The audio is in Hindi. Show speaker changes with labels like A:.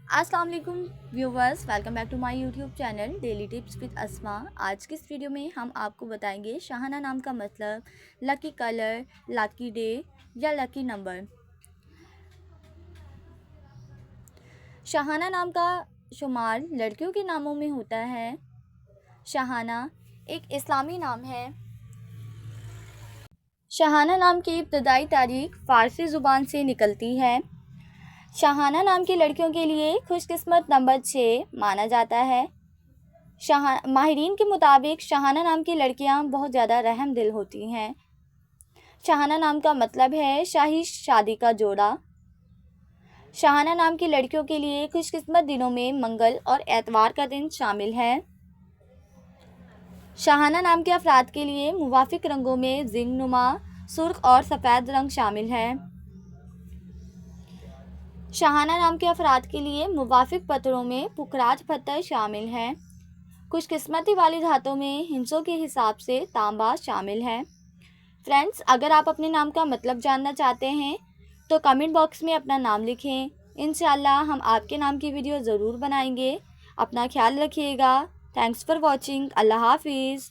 A: अस्सलाम वालेकुम viewers, welcome back to my YouTube channel daily tips with Asma. आज की इस वीडियो में हम आपको बताएंगे शाहाना नाम का मतलब, लकी कलर, लकी डे या लकी नंबर। शाहाना नाम का शुमार लड़कियों के नामों में होता है। शाहाना एक इस्लामी नाम है। शाहाना नाम की इब्तदाई तारीख फ़ारसी ज़ुबान से निकलती है। शाहाना नाम की लड़कियों के लिए खुशकिस्मत नंबर 6 माना जाता है। माहिरीन के मुताबिक शाहाना नाम की लड़कियां बहुत ज़्यादा रहम दिल होती हैं। शाहाना नाम का मतलब है शाही शादी का जोड़ा। शाहाना नाम की लड़कियों के लिए खुशकिस्मत दिनों में मंगल और एतवार का दिन शामिल है। शाहाना नाम के अफराद के लिए मुवाफिक रंगों में जिंगनुमा, सुर्ख और सफ़ेद रंग शामिल है। शाहाना नाम के अफराद के लिए मुवाफिक पत्थरों में पुखराज पत्थर शामिल है। खुशकिस्मती वाली धातों में हिंसों के हिसाब से तांबा शामिल है। फ्रेंड्स, अगर आप अपने नाम का मतलब जानना चाहते हैं तो कमेंट बॉक्स में अपना नाम लिखें। इंशाल्लाह हम आपके नाम की वीडियो ज़रूर बनाएंगे। अपना ख्याल रखिएगा। Thanks for watching. अल्लाह हाफिज़।